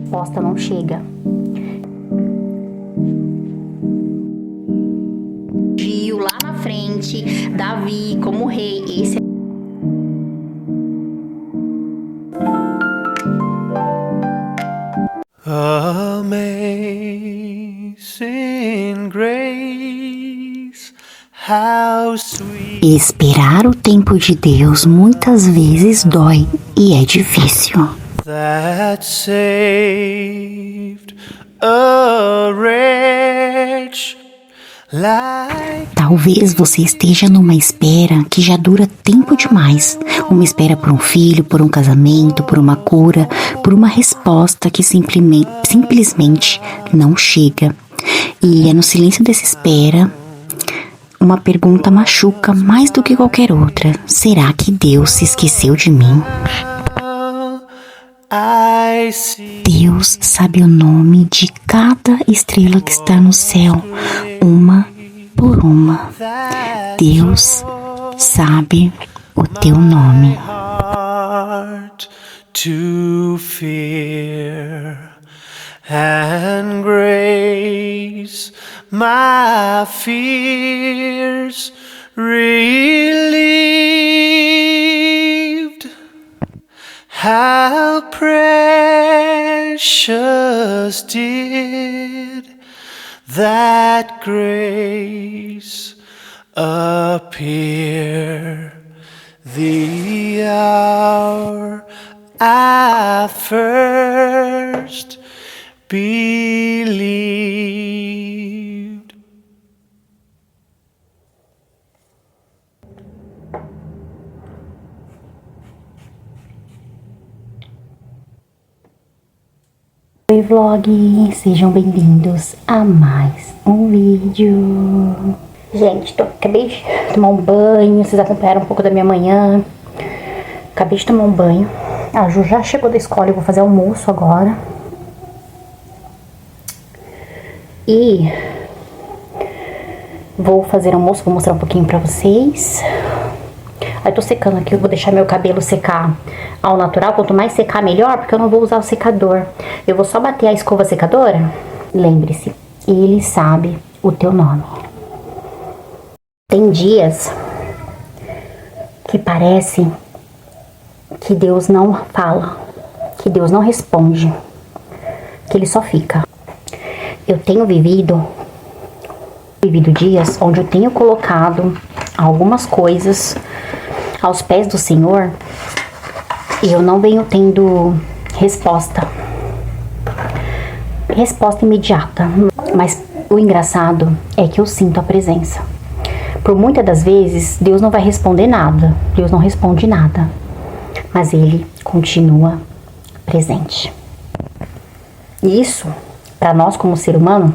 resposta não chega. Gil lá na frente, Davi como rei, esse Amazing grace, how sweet. Esperar o tempo de Deus muitas vezes dói e é difícil. That saved a wretch like. Talvez você esteja numa espera que já dura tempo demais. Uma espera por um filho, por um casamento, por uma cura, por uma resposta que simplesmente não chega. E é no silêncio dessa espera, uma pergunta machuca mais do que qualquer outra. Será que Deus se esqueceu de mim? I see. Deus sabe o nome de cada estrela que está no céu, uma por uma. Deus sabe o teu nome. Heart to fear and grace my fears relieved. How precious did that grace appear the hour I first believed. Oi vlog, sejam bem-vindos a mais um vídeo. Gente, acabei de tomar um banho, vocês acompanharam um pouco da minha manhã. Acabei de tomar um banho. A Ju já chegou da escola, eu vou fazer almoço agora. E vou fazer almoço, vou mostrar um pouquinho pra vocês. Aí tô secando aqui, eu vou deixar meu cabelo secar ao natural. Quanto mais secar, melhor, porque eu não vou usar o secador. Eu vou só bater a escova secadora. Lembre-se, Ele sabe o teu nome. Tem dias que parece que Deus não fala, que Deus não responde, que Ele só fica. Eu tenho vivido dias onde eu tenho colocado algumas coisas aos pés do Senhor e eu não venho tendo resposta imediata. Mas o engraçado é que eu sinto a presença. Por muitas das vezes, Deus não vai responder nada, Deus não responde nada, mas Ele continua presente. E isso, para nós como ser humano,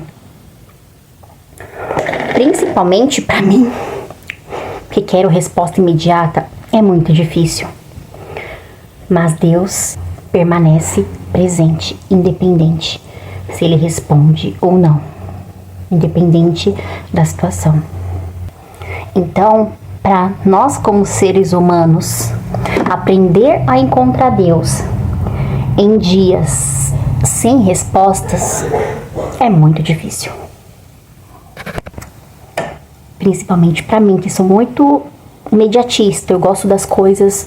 principalmente para mim, que quero resposta imediata, é muito difícil. Mas Deus permanece presente, independente se Ele responde ou não, independente da situação. Então, para nós como seres humanos, aprender a encontrar Deus em dias sem respostas é muito difícil. Principalmente para mim, que sou muito imediatista, eu gosto das coisas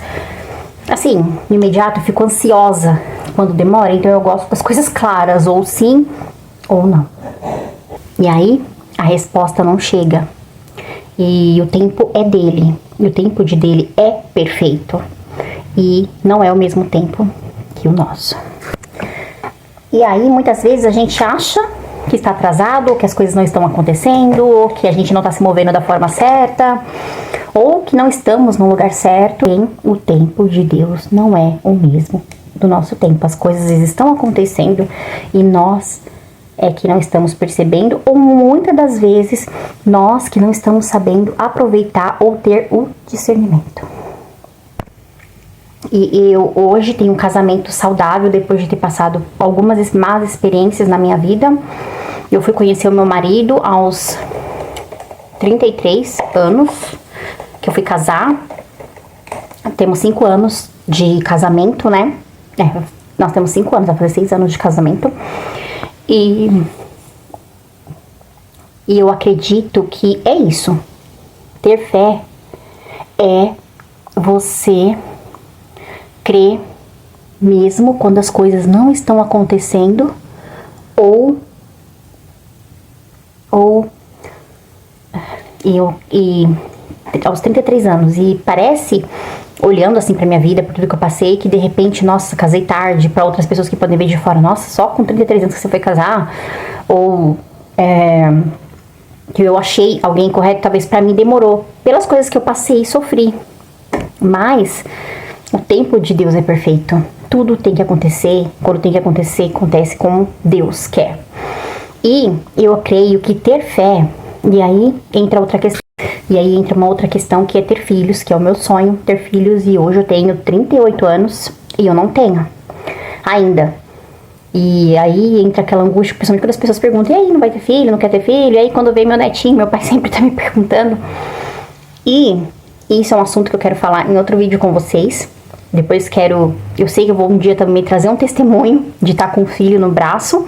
assim, no imediato, eu fico ansiosa quando demora, então eu gosto das coisas claras, ou sim ou não. E aí a resposta não chega. E o tempo é dele, e o tempo dele é perfeito, e não é o mesmo tempo que o nosso. E aí muitas vezes a gente acha que está atrasado, ou que as coisas não estão acontecendo, ou que a gente não está se movendo da forma certa, ou que não estamos no lugar certo. E o tempo de Deus não é o mesmo do nosso tempo. As coisas estão acontecendo e nós é que não estamos percebendo, ou muitas das vezes nós que não estamos sabendo aproveitar ou ter o discernimento. E eu hoje tenho um casamento saudável depois de ter passado algumas más experiências na minha vida. Eu fui conhecer o meu marido aos 33 anos, que eu fui casar. Temos 5 anos de casamento, né? Nós temos 5 anos, vai fazer 6 anos de casamento. E eu acredito que é isso. Ter fé é você crer mesmo quando as coisas não estão acontecendo ou aos 33 anos, e parece, olhando assim pra minha vida, por tudo que eu passei, que de repente, nossa, casei tarde, pra outras pessoas que podem ver de fora, nossa, só com 33 anos que você foi casar, ou que eu achei alguém correto, talvez pra mim demorou, pelas coisas que eu passei e sofri, mas o tempo de Deus é perfeito, tudo tem que acontecer, quando tem que acontecer, acontece como Deus quer, e eu creio que ter fé, e aí entra outra questão. E aí entra uma outra questão, que é ter filhos, que é o meu sonho, ter filhos, e hoje eu tenho 38 anos e eu não tenho ainda. E aí entra aquela angústia, principalmente quando as pessoas perguntam, e aí, não vai ter filho, não quer ter filho? E aí quando vem meu netinho, meu pai sempre tá me perguntando. E isso é um assunto que eu quero falar em outro vídeo com vocês. Depois eu sei que eu vou um dia também trazer um testemunho de estar com um filho no braço.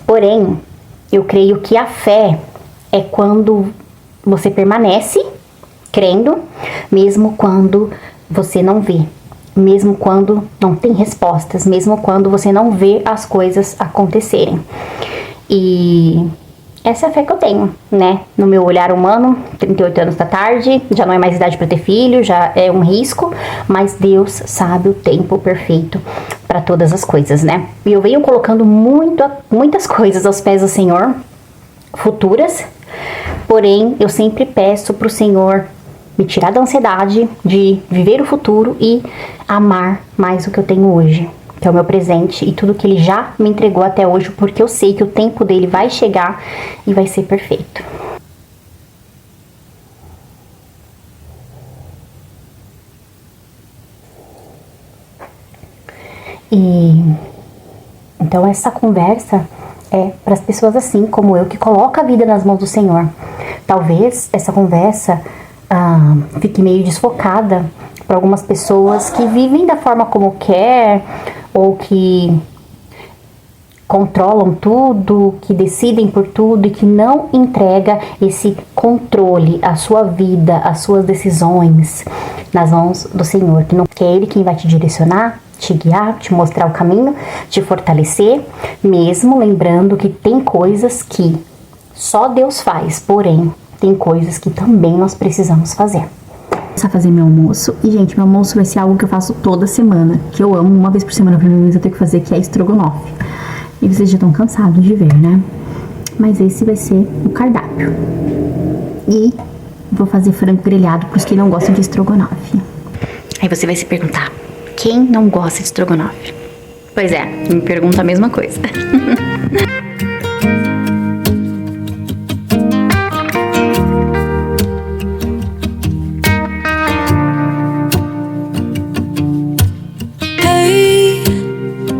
Porém, eu creio que a fé é quando você permanece crendo, mesmo quando você não vê, mesmo quando não tem respostas, mesmo quando você não vê as coisas acontecerem. E essa é a fé que eu tenho, né? No meu olhar humano, 38 anos da tarde, já não é mais idade para ter filho, já é um risco, mas Deus sabe o tempo perfeito para todas as coisas, né? E eu venho colocando muitas coisas aos pés do Senhor, futuras, porém eu sempre peço pro Senhor me tirar da ansiedade de viver o futuro e amar mais o que eu tenho hoje, que é o meu presente e tudo que Ele já me entregou até hoje, porque eu sei que o tempo dele vai chegar e vai ser perfeito. E então essa conversa é para as pessoas assim como eu, que coloca a vida nas mãos do Senhor. Talvez essa conversa fique meio desfocada para algumas pessoas que vivem da forma como quer, ou que controlam tudo, que decidem por tudo e que não entrega esse controle, a sua vida, as suas decisões nas mãos do Senhor, que é Ele quem vai te direcionar, te guiar, te mostrar o caminho, te fortalecer, mesmo lembrando que tem coisas que só Deus faz, porém tem coisas que também nós precisamos fazer. Vou começar a fazer meu almoço, e gente, meu almoço vai ser algo que eu faço toda semana, que eu amo, uma vez por semana pelo menos eu tenho que fazer, que é estrogonofe. E vocês já estão cansados de ver, né? Mas esse vai ser o cardápio. E vou fazer frango grelhado para os que não gostam de estrogonofe. Aí você vai se perguntar, quem não gosta de estrogonofe? Pois é, me pergunta a mesma coisa. Hey,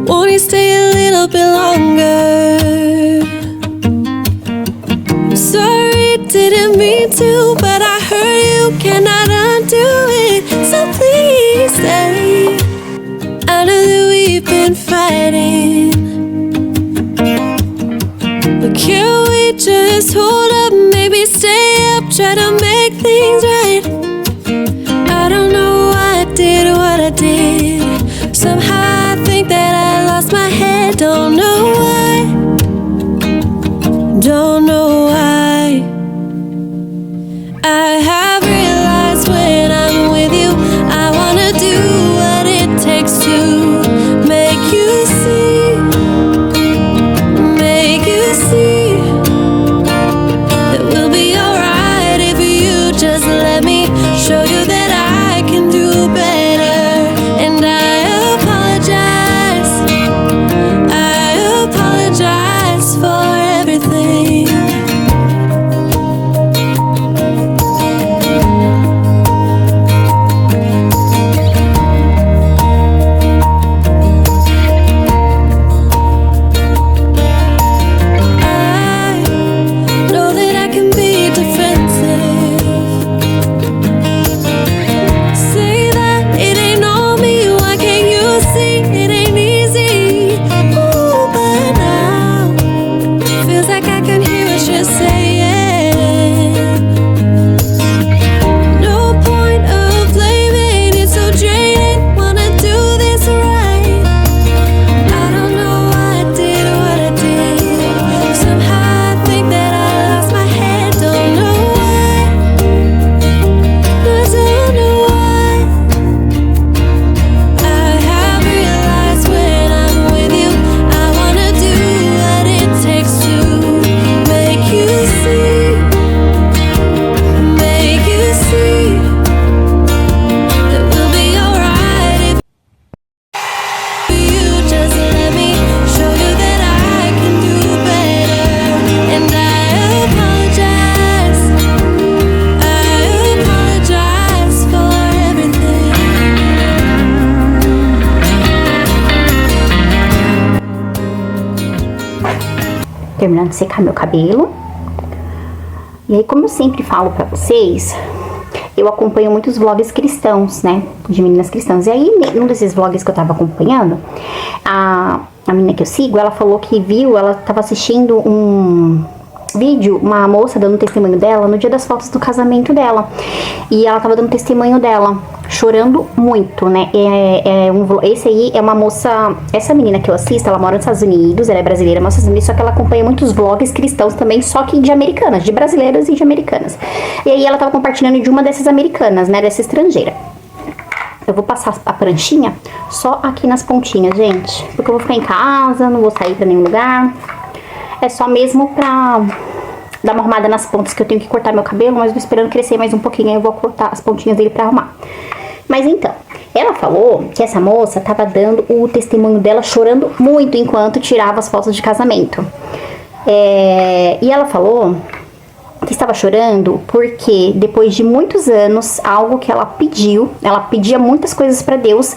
won't you stay a little bit longer? I'm sorry, didn't mean to, but I heard you cannot undo it. So please stay. I know that we've been fighting, but can't we just hold up? Maybe stay up, try to make things right. I don't know why I did what I did. Somehow I think that I lost my head. Don't know why. Don't know why. I have realized when I'm with you, I wanna do what it takes to make you see, that we'll be alright if you just let me show you that I can do better. And I apologize. terminando de secar meu cabelo. E aí, como eu sempre falo pra vocês, eu acompanho muitos vlogs cristãos, né? De meninas cristãs. E aí, num desses vlogs que eu tava acompanhando, a menina que eu sigo, ela falou que viu, ela tava assistindo um vídeo, uma moça dando testemunho dela no dia das fotos do casamento dela. E ela tava dando testemunho dela, chorando muito, né? Esse aí é uma moça, essa menina que eu assisto, ela mora nos Estados Unidos, ela é brasileira, mas nos Estados Unidos, só que ela acompanha muitos vlogs cristãos também, só que de americanas, de brasileiras e de americanas. E aí ela tava compartilhando de uma dessas americanas, né? Dessa estrangeira. Eu vou passar a pranchinha só aqui nas pontinhas, gente, porque eu vou ficar em casa, não vou sair pra nenhum lugar. É só mesmo pra dar uma arrumada nas pontas, que eu tenho que cortar meu cabelo, mas eu tô esperando crescer mais um pouquinho, aí eu vou cortar as pontinhas dele pra arrumar. Mas então, ela falou que essa moça tava dando o testemunho dela chorando muito enquanto tirava as fotos de casamento. E ela falou que estava chorando porque depois de muitos anos, algo que ela pedia muitas coisas pra Deus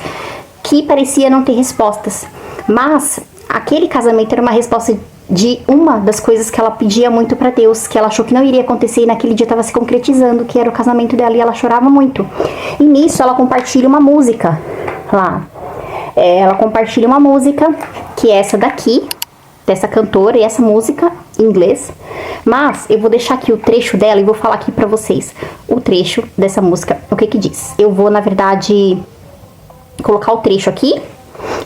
que parecia não ter respostas. Mas aquele casamento era uma resposta de uma das coisas que ela pedia muito pra Deus, que ela achou que não iria acontecer e naquele dia estava se concretizando, que era o casamento dela, e ela chorava muito. E nisso ela compartilha uma música lá. Ela compartilha uma música, que é essa daqui, dessa cantora, e essa música em inglês. Mas eu vou deixar aqui o trecho dela e vou falar aqui pra vocês o trecho dessa música, o que que diz. Eu vou, na verdade, colocar o trecho aqui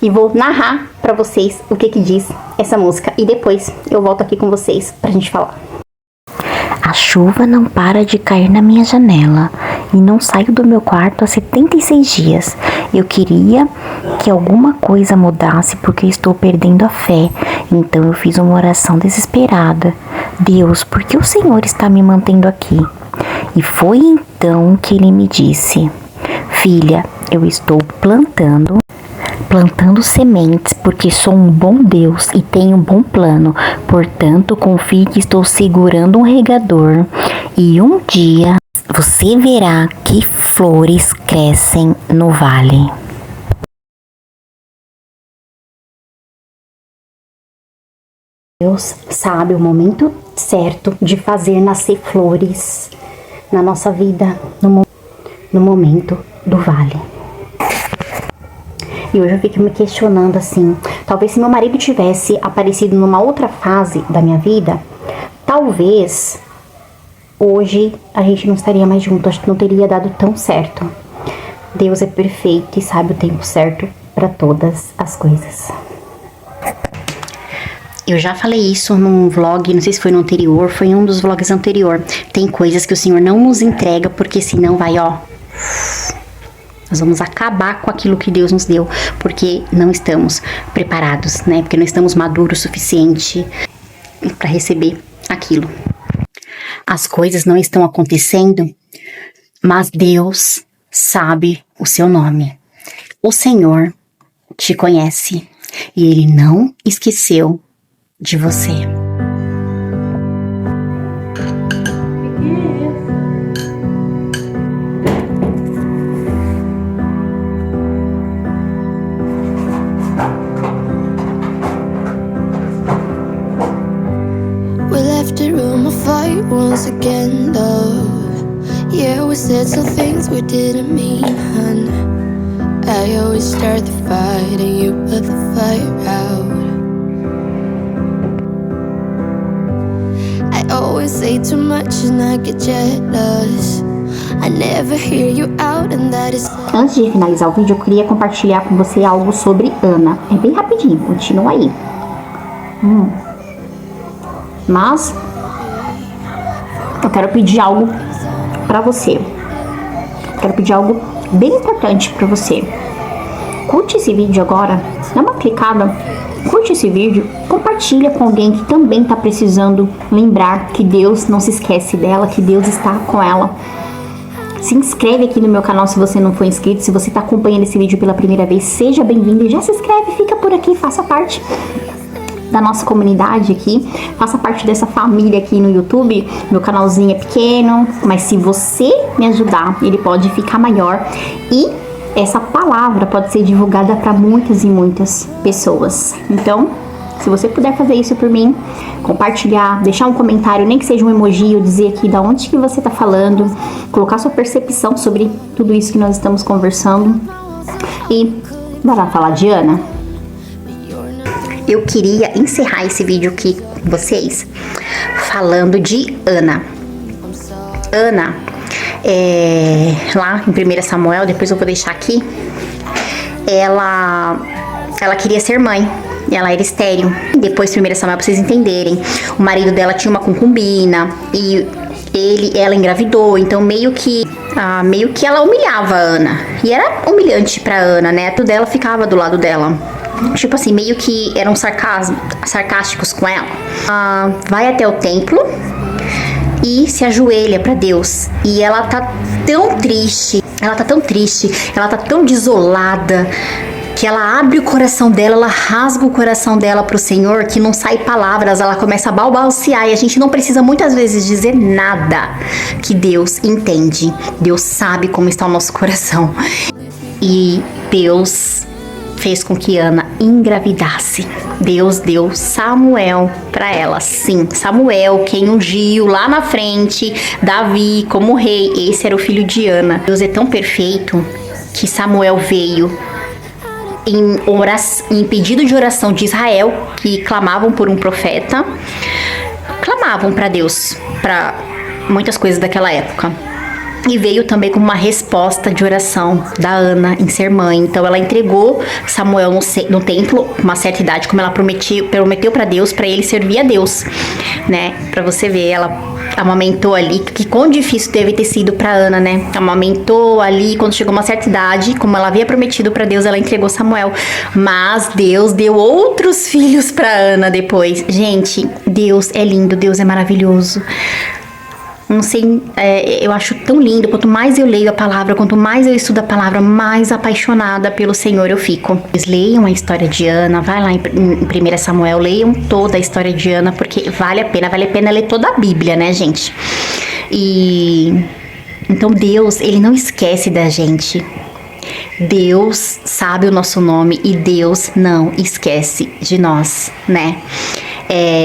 e vou narrar pra vocês o que que diz essa música. E depois eu volto aqui com vocês pra gente falar. A chuva não para de cair na minha janela e não saio do meu quarto há 76 dias. Eu queria que alguma coisa mudasse porque estou perdendo a fé. Então eu fiz uma oração desesperada. Deus, por que o Senhor está me mantendo aqui? E foi então que ele me disse: filha, eu estou plantando sementes, porque sou um bom Deus e tenho um bom plano. Portanto, confie que estou segurando um regador e um dia você verá que flores crescem no vale. Deus sabe o momento certo de fazer nascer flores na nossa vida, no momento do vale. E hoje eu fico me questionando assim, talvez se meu marido tivesse aparecido numa outra fase da minha vida, talvez hoje a gente não estaria mais junto, acho que não teria dado tão certo. Deus é perfeito e sabe o tempo certo para todas as coisas. Eu já falei isso num vlog, não sei se foi no anterior, foi em um dos vlogs anterior. Tem coisas que o Senhor não nos entrega, porque senão vai, ó, nós vamos acabar com aquilo que Deus nos deu, porque não estamos preparados, né? Porque não estamos maduros o suficiente para receber aquilo. As coisas não estão acontecendo, mas Deus sabe o seu nome. O Senhor te conhece e Ele não esqueceu de você. The room of fight once again, love. Yeah, we said some things we didn't mean, hun. I always start the fight and you put the fire out. I always say too much and I get jealous. I never hear you out and that is... Antes de finalizar o vídeo, eu queria compartilhar com você algo sobre Ana. É bem rapidinho, continua aí. Mas eu quero pedir algo pra você. Quero pedir algo bem importante pra você. Curte esse vídeo agora, dá uma clicada, curte esse vídeo, compartilha com alguém que também tá precisando lembrar que Deus não se esquece dela, que Deus está com ela. Se inscreve aqui no meu canal se você não for inscrito. Se você tá acompanhando esse vídeo pela primeira vez, seja bem-vindo e já se inscreve, fica por aqui, faça parte da nossa comunidade aqui, faça parte dessa família aqui no YouTube. Meu canalzinho é pequeno, mas se você me ajudar, ele pode ficar maior e essa palavra pode ser divulgada para muitas e muitas pessoas. Então, Se você puder fazer isso por mim, compartilhar, deixar um comentário, nem que seja um emoji, ou dizer aqui da onde que você tá falando, colocar sua percepção sobre tudo isso que nós estamos conversando. E bora falar de Ana? Eu queria encerrar esse vídeo aqui com vocês falando de Ana. Ana, lá em 1 Samuel, depois eu vou deixar aqui, ela queria ser mãe. Ela era estéril. Depois, 1 Samuel, pra vocês entenderem, o marido dela tinha uma concubina e ela engravidou. Então, meio que ela humilhava a Ana. E era humilhante pra Ana, né? Tudo dela ficava do lado dela. Tipo assim, meio que eram sarcásticos com ela. Vai até o templo e se ajoelha pra Deus. E ela tá tão triste, ela tá tão desolada, que ela abre o coração dela, ela rasga o coração dela pro Senhor, que não sai palavras, ela começa a balbuciar, e a gente não precisa muitas vezes dizer nada, que Deus entende, Deus sabe como está o nosso coração. E Deus fez com que Ana engravidasse. Deus deu Samuel para ela. Sim, Samuel, quem ungiu lá na frente Davi como rei, esse era o filho de Ana. Deus é tão perfeito que Samuel veio em pedido de oração de Israel, que clamavam por um profeta, clamavam para Deus, para muitas coisas daquela época. E veio também como uma resposta de oração da Ana em ser mãe. Então ela entregou Samuel no templo, com uma certa idade, como ela prometeu para Deus, para ele servir a Deus, né? Para você ver, ela amamentou ali, que quão difícil deve ter sido para Ana, né? Amamentou ali, quando chegou uma certa idade, como ela havia prometido para Deus, ela entregou Samuel. Mas Deus deu outros filhos para Ana depois. Gente, Deus é lindo, Deus é maravilhoso. Não sei, eu acho tão lindo. Quanto mais eu leio a palavra, quanto mais eu estudo a palavra, mais apaixonada pelo Senhor eu fico. Vocês leiam a história de Ana, vai lá em 1 Samuel, leiam toda a história de Ana, porque vale a pena ler toda a Bíblia, né, gente? E então Deus, ele não esquece da gente. Deus sabe o nosso nome e Deus não esquece de nós, né?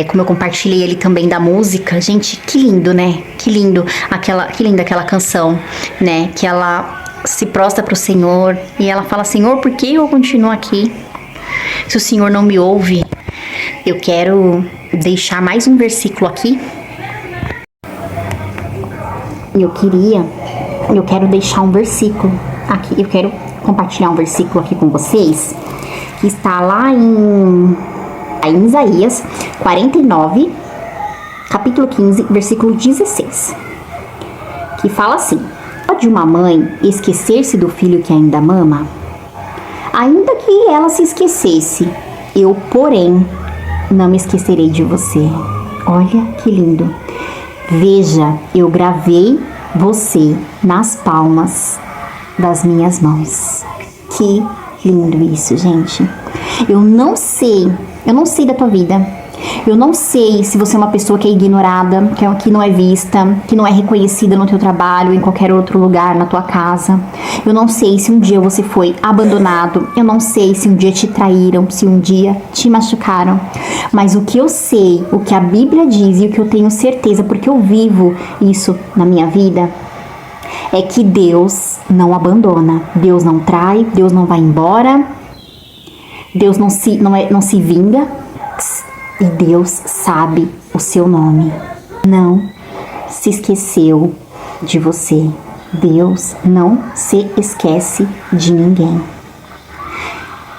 Como eu compartilhei ali também da música, gente, que lindo, né? Que linda aquela canção, né? Que ela se prostra pro Senhor e ela fala: Senhor, por que eu continuo aqui? Se o Senhor não me ouve. Eu quero deixar mais um versículo aqui. Eu quero deixar um versículo aqui. Eu quero compartilhar um versículo aqui com vocês, que está lá em Isaías 49, capítulo 15, versículo 16, que fala assim: pode uma mãe esquecer-se do filho que ainda mama? Ainda que ela se esquecesse, eu, porém, não me esquecerei de você. Olha que lindo. Veja, eu gravei você nas palmas das minhas mãos. Que lindo isso, gente. Eu não sei da tua vida. Eu não sei se você é uma pessoa que é ignorada, que não é vista, que não é reconhecida no teu trabalho, em qualquer outro lugar, na tua casa. Eu não sei se um dia você foi abandonado. Eu não sei se um dia te traíram, se um dia te machucaram. Mas o que eu sei, o que a Bíblia diz e o que eu tenho certeza, porque eu vivo isso na minha vida, é que Deus não abandona. Deus não trai, Deus não vai embora. Deus não se vinga, e Deus sabe o seu nome. Não se esqueceu de você. Deus não se esquece de ninguém.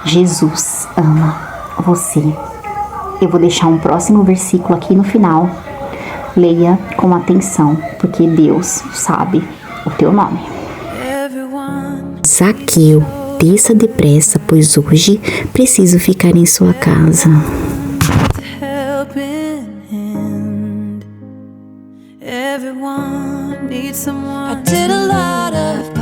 Jesus ama você. Eu vou deixar um próximo versículo aqui no final. Leia com atenção, porque Deus sabe o teu nome. Zaqueu, desça depressa, pois hoje preciso ficar em sua casa. Everyone needs someone. I did a lot of